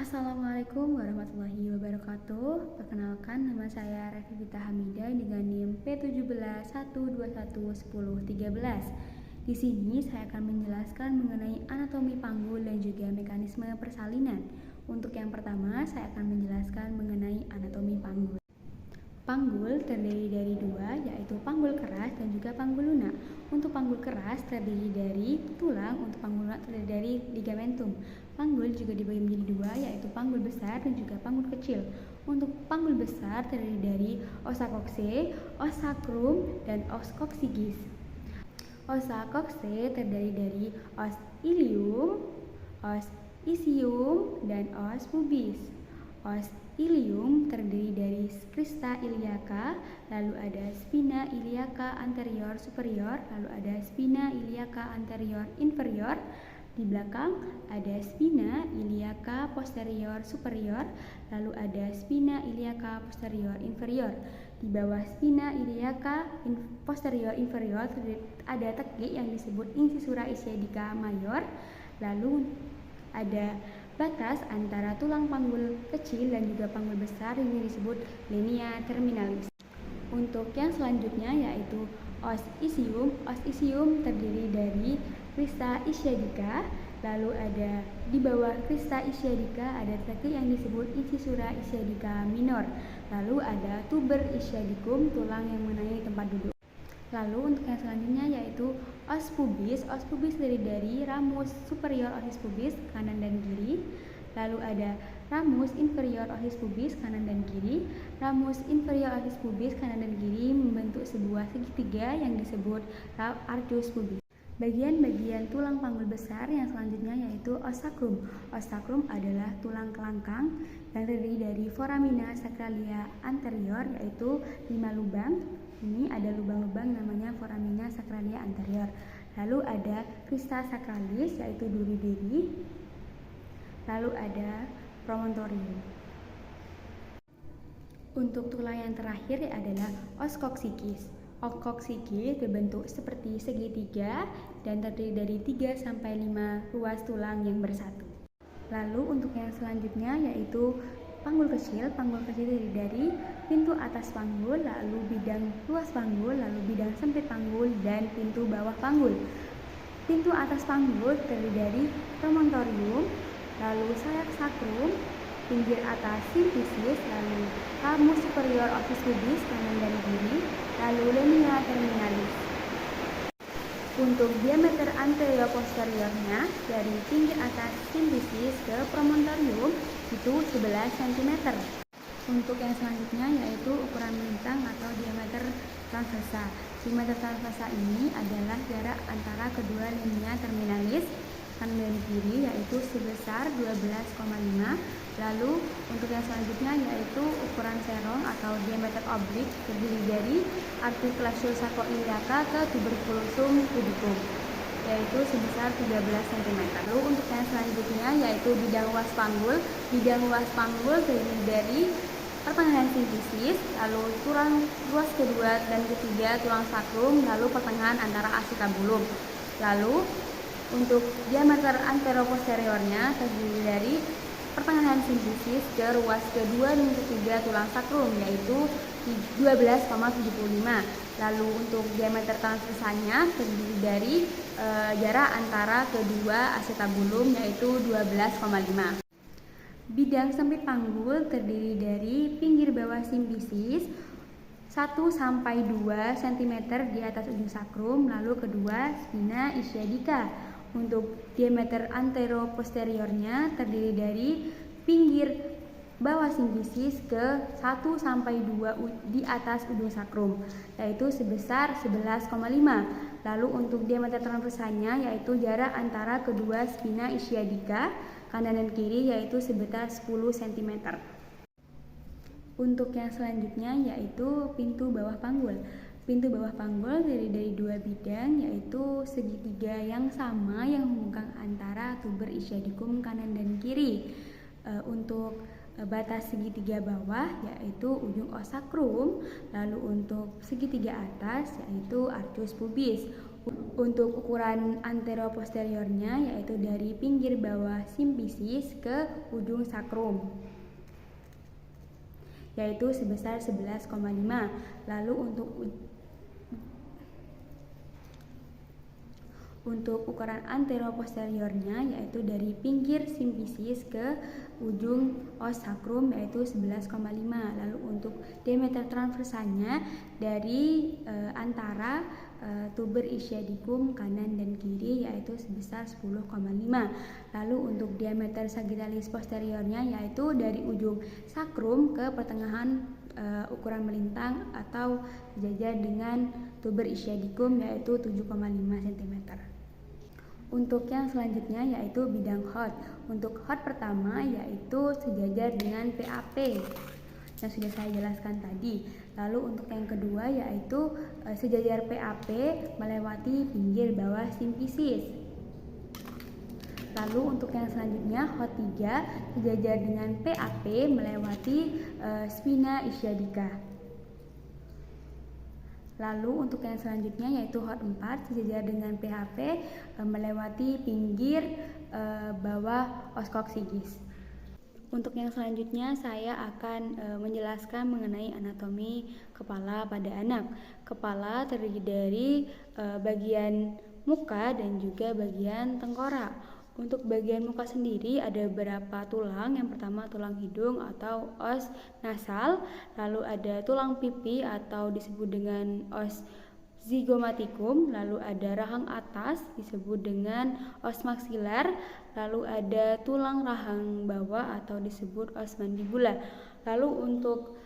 Assalamualaikum warahmatullahi wabarakatuh. Perkenalkan, nama saya Revita Hamidah dengan NIM P1712111013. Di sini saya akan menjelaskan mengenai anatomi panggul dan juga mekanisme persalinan. Untuk yang pertama, saya akan menjelaskan mengenai anatomi panggul. Panggul terdiri dari dua, yaitu panggul keras dan juga panggul lunak. Untuk panggul keras terdiri dari tulang, untuk panggul lunak terdiri dari ligamentum. Panggul juga dibagi menjadi dua, yaitu panggul besar dan juga panggul kecil. Untuk panggul besar terdiri dari ossa coxae, ossa sacrum, dan os coccygeus. Ossa coxae terdiri dari os ilium, os ischium, dan os pubis. Os ilium terdiri dari crista iliaca, lalu ada spina iliaca anterior superior, lalu ada spina iliaca anterior inferior. Di belakang ada spina iliaca posterior superior, lalu ada spina iliaca posterior inferior. Di bawah spina iliaca posterior inferior ada tekik yang disebut incisura ischiadica major, lalu ada batas antara tulang panggul kecil dan juga panggul besar yang disebut linea terminalis. Untuk yang selanjutnya yaitu os ischium. Os ischium terdiri dari crista ischiadica, lalu ada di bawah crista ischiadica ada tekik yang disebut incisura ischiadica minor, lalu ada tuber ischiadicum, tulang yang mengenai tempat duduk. Lalu untuk yang selanjutnya yaitu os pubis. Os pubis terdiri dari ramus superior osis pubis kanan dan kiri, lalu ada ramus inferior osis pubis kanan dan kiri. Ramus inferior osis pubis kanan dan kiri membentuk sebuah segitiga yang disebut arcus pubis. Bagian-bagian tulang panggul besar yang selanjutnya yaitu os sacrum. Os sacrum adalah tulang kelangkang yang terdiri dari foramina sacralia anterior yaitu 5 lubang. Ini ada lubang-lubang namanya foramina sacralia anterior. Lalu ada crista sacralis yaitu duri-duri. Lalu ada promontorium. Untuk tulang yang terakhir adalah os coccygeus. Os coccygeus berbentuk seperti segitiga dan terdiri dari 3-5 ruas tulang yang bersatu. Lalu untuk yang selanjutnya yaitu panggul kecil. Panggul kecil terdiri dari pintu atas panggul, lalu bidang luas panggul, lalu bidang sempit panggul, dan pintu bawah panggul. Pintu atas panggul terdiri dari promontorium, lalu sayap sacrum, pinggir atas simplicis, lalu ramus superior osis pubis kanan dan kiri, lalu linea terminalis. Untuk diameter anterior posteriornya dari pinggir atas simplicis ke promontorium itu 11 cm. Untuk yang selanjutnya yaitu ukuran melintang atau diameter transversa. Diameter transversa ini adalah jarak antara kedua linea terminalis kanan dan kiri yaitu sebesar 12,5. Lalu untuk yang selanjutnya yaitu ukuran serong atau diameter oblik terdiri dari articulation sacroiliaca ke tuberculosum pubicum yaitu sebesar 13 cm. Lalu untuk yang selanjutnya yaitu bidang luas panggul. Bidang luas panggul terdiri dari pertengahan simplicis, lalu tulang ruas kedua dan ketiga tulang sacrum, lalu pertengahan antara acetabulum. Lalu untuk diameter anteroposteriornya terdiri dari pertengahan simplicis ke ruas kedua dan ketiga tulang sacrum yaitu 12,75. Lalu untuk diameter transversalnya terdiri dari jarak antara kedua acetabulum yaitu 12,5. Bidang sempit panggul terdiri dari pinggir bawah simplicis 1-2 cm di atas ujung sacrum, lalu kedua spina ischiadica. Untuk diameter anteroposteriornya terdiri dari pinggir bawah simplicis ke 1-2 di atas ujung sacrum yaitu sebesar 11,5. Lalu untuk diameter transversalnya yaitu jarak antara kedua spina ischiadica kanan dan kiri yaitu sebesar 10 cm. Untuk yang selanjutnya yaitu pintu bawah panggul. Pintu bawah panggul terdiri dari dua bidang yaitu segitiga yang sama yang menghubungkan antara tuber ischiadicum kanan dan kiri. Untuk batas segitiga bawah yaitu ujung os sacrum, lalu untuk segitiga atas yaitu arcus pubis. Untuk ukuran anteroposteriornya yaitu dari pinggir bawah simfisis ke ujung sakrum, yaitu sebesar 11,5. Lalu untuk ukuran anteroposteriornya yaitu dari pinggir simfisis ke ujung os sakrum yaitu 11,5. Lalu untuk diameter transversalnya dari antara tuber ischiadicum kanan dan kiri yaitu sebesar 10,5. Lalu untuk diameter sagittalis posteriornya yaitu dari ujung sakrum ke pertengahan ukuran melintang atau sejajar dengan tuber ischiadicum yaitu 7,5 cm. Untuk yang selanjutnya yaitu bidang HOT. Untuk HOT pertama yaitu sejajar dengan PAP yang sudah saya jelaskan tadi. Lalu untuk yang kedua yaitu sejajar PAP melewati pinggir bawah simfisis. Lalu untuk yang selanjutnya HOT 3 sejajar dengan PAP melewati spina ischiadica. Lalu untuk yang selanjutnya yaitu HOT 4 sejajar dengan PHP melewati pinggir bawah os koksigis. Untuk yang selanjutnya saya akan menjelaskan mengenai anatomi kepala pada anak. Kepala terdiri dari bagian muka dan juga bagian tengkorak. Untuk bagian muka sendiri ada beberapa tulang. Yang pertama tulang hidung atau os nasal, lalu ada tulang pipi atau disebut dengan os zygomaticum, lalu ada rahang atas disebut dengan os maxilar, lalu ada tulang rahang bawah atau disebut os mandibula. Lalu untuk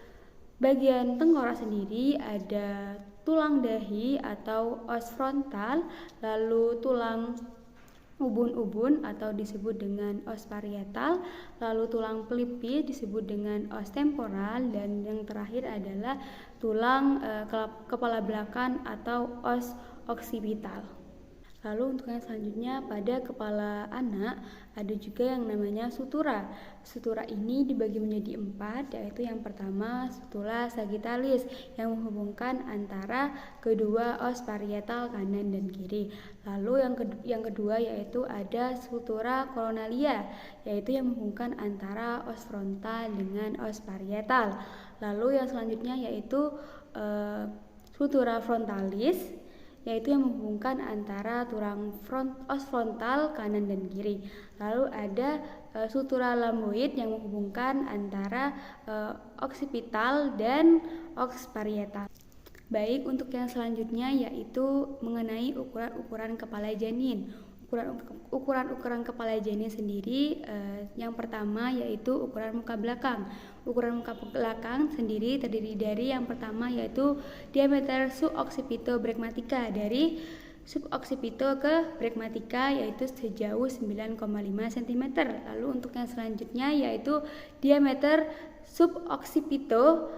bagian tengkorak sendiri ada tulang dahi atau os frontal, lalu tulang ubun-ubun atau disebut dengan os parietal, lalu tulang pelipis disebut dengan os temporal, dan yang terakhir adalah tulang kepala belakang atau os occipital. Lalu untuk yang selanjutnya pada kepala anak ada juga yang namanya sutura. Sutura ini dibagi menjadi 4, yaitu yang pertama sutura sagittalis yang menghubungkan antara kedua os parietal kanan dan kiri. Lalu yang kedua yaitu ada sutura coronalia, yaitu yang menghubungkan antara os frontal dengan os parietal. Lalu yang selanjutnya yaitu sutura frontalis, yaitu yang menghubungkan antara tulang os frontal kanan dan kiri. Lalu ada sutura lamboid yang menghubungkan antara occipital dan os parietal. Baik, untuk yang selanjutnya yaitu mengenai ukuran kepala janin. Ukuran kepala janin sendiri yang pertama yaitu ukuran muka belakang. Ukuran muka belakang sendiri terdiri dari yang pertama yaitu diameter suboccipito bregmatica, dari suboccipito ke bregmatica yaitu sejauh 9,5 cm. Lalu untuk yang selanjutnya yaitu diameter suboccipito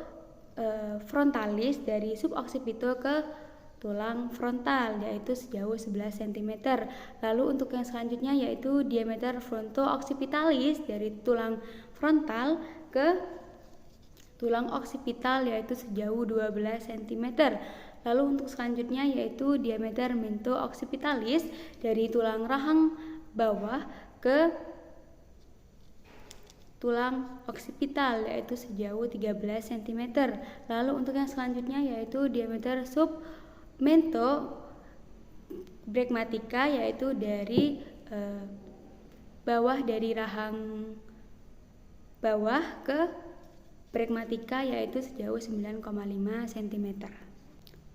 frontalis, dari suboccipito ke tulang frontal yaitu sejauh 11 cm. Lalu untuk yang selanjutnya yaitu diameter fronto-occipitalis, dari tulang frontal ke tulang occipital yaitu sejauh 12 cm. Lalu untuk selanjutnya yaitu diameter mento-occipitalis, dari tulang rahang bawah ke tulang occipital yaitu sejauh 13 cm. Lalu untuk yang selanjutnya yaitu diameter submento bregmatica, yaitu dari bawah dari rahang bawah ke bregmatica yaitu sejauh 9,5 cm.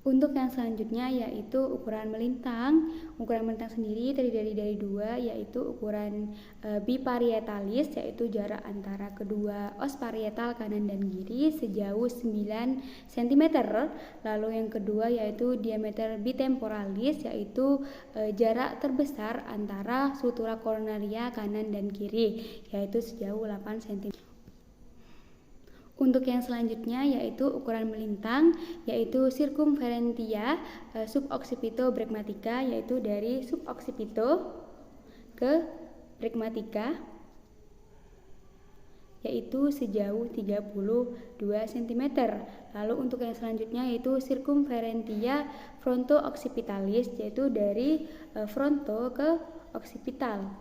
Untuk yang selanjutnya yaitu ukuran melintang. Ukuran melintang sendiri terdiri dari 2, yaitu ukuran biparietalis, yaitu jarak antara kedua os parietal kanan dan kiri sejauh 9 cm. Lalu yang kedua yaitu diameter bitemporalis, yaitu jarak terbesar antara sutura coronaria kanan dan kiri yaitu sejauh 8 cm. Untuk yang selanjutnya yaitu ukuran melintang, yaitu circumferentia suboccipito bregmatica, yaitu dari suboccipito ke bregmatica, yaitu sejauh 32 cm. Lalu untuk yang selanjutnya yaitu circumferentia fronto-occipitalis, yaitu dari fronto ke occipital,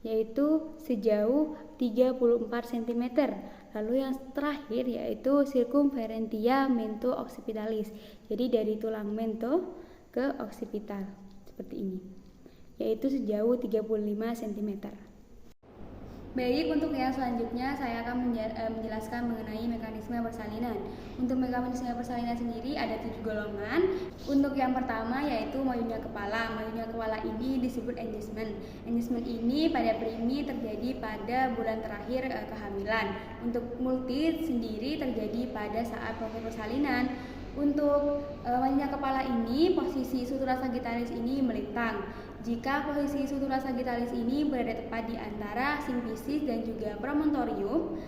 yaitu sejauh 34 cm. Lalu yang terakhir yaitu circumferentia mento-occipitalis, jadi dari tulang mento ke occipital seperti ini, yaitu sejauh 35 cm. Baik, untuk yang selanjutnya saya akan menjelaskan mengenai mekanisme persalinan. Untuk mekanisme persalinan sendiri ada 7 golongan. Untuk yang pertama yaitu mayunya kepala. Mayunya kepala ini disebut engagement. Engagement ini pada primi terjadi pada bulan terakhir kehamilan. Untuk multi sendiri terjadi pada saat proses persalinan. Untuk mayunya kepala ini posisi sutura sagittalis ini melintang. Jika posisi sutura sagittalis ini berada tepat di antara simfisis dan juga promontorium,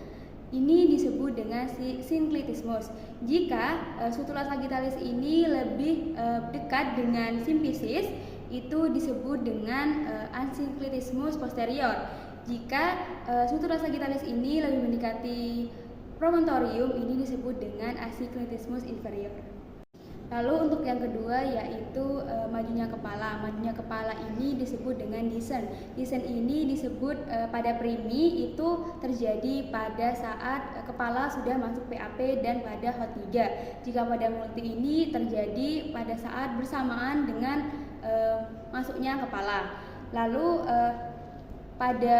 ini disebut dengan synclitismus. Jika sutura sagittalis ini lebih dekat dengan simfisis, itu disebut dengan asynclitismus posterior. Jika sutura sagittalis ini lebih mendekati promontorium, ini disebut dengan asynclitismus inferior. Lalu untuk yang kedua yaitu majunya kepala. Majunya kepala ini disebut dengan descent. Descent ini disebut pada primi itu terjadi pada saat kepala sudah masuk PAP dan pada HOT3. Jika pada multi ini terjadi pada saat bersamaan dengan masuknya kepala. Lalu pada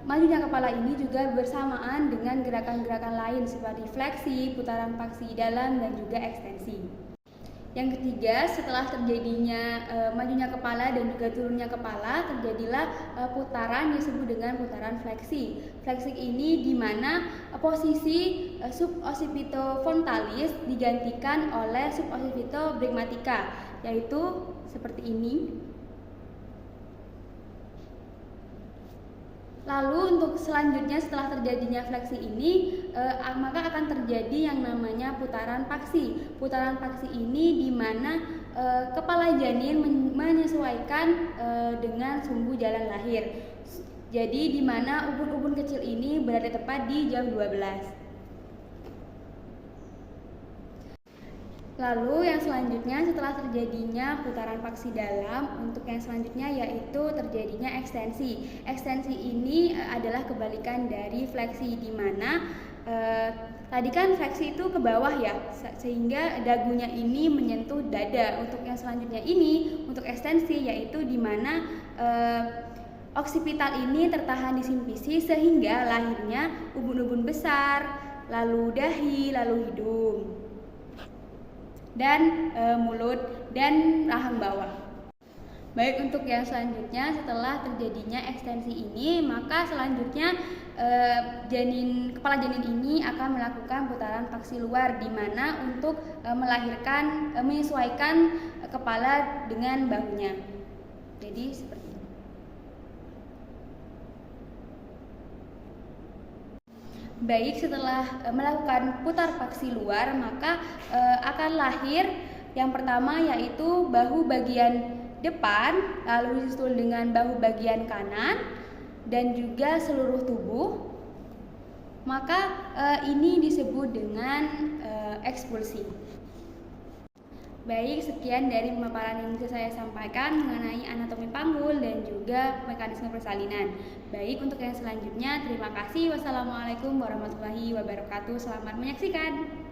majunya kepala ini juga bersamaan dengan gerakan-gerakan lain seperti fleksi, putaran paksi dalam, dan juga ekstensi. Yang ketiga, setelah terjadinya majunya kepala dan juga turunnya kepala, terjadilah putaran yang disebut dengan putaran fleksi. Fleksi ini di mana posisi suboccipitofrontalis digantikan oleh suboccipitobregmatica, yaitu seperti ini. Lalu untuk selanjutnya setelah terjadinya fleksi ini maka akan terjadi yang namanya putaran paksi. Putaran paksi ini di mana kepala janin menyesuaikan dengan sumbu jalan lahir. Jadi di mana ubun-ubun kecil ini berada tepat di jam 12. Lalu yang selanjutnya setelah terjadinya putaran paksi dalam, untuk yang selanjutnya yaitu terjadinya ekstensi. Ekstensi ini adalah kebalikan dari fleksi, di mana tadi kan fleksi itu ke bawah ya, sehingga dagunya ini menyentuh dada. Untuk yang selanjutnya ini untuk ekstensi yaitu di mana oksipital ini tertahan di simfisis sehingga lahirnya ubun-ubun besar, lalu dahi, lalu hidung, dan mulut dan rahang bawah. Baik, untuk yang selanjutnya setelah terjadinya ekstensi ini, maka selanjutnya kepala janin ini akan melakukan putaran paksi luar, di mana untuk menyesuaikan kepala dengan bahunya. Jadi seperti ini. Baik, setelah melakukan putar paksi luar, maka akan lahir yang pertama yaitu bahu bagian depan, lalu disusul dengan bahu bagian kanan dan juga seluruh tubuh. Maka ini disebut dengan ekspulsi. Baik, sekian dari pemaparan yang bisa saya sampaikan mengenai anatomi panggul dan juga mekanisme persalinan. Baik, untuk yang selanjutnya terima kasih. Wassalamualaikum warahmatullahi wabarakatuh. Selamat menyaksikan.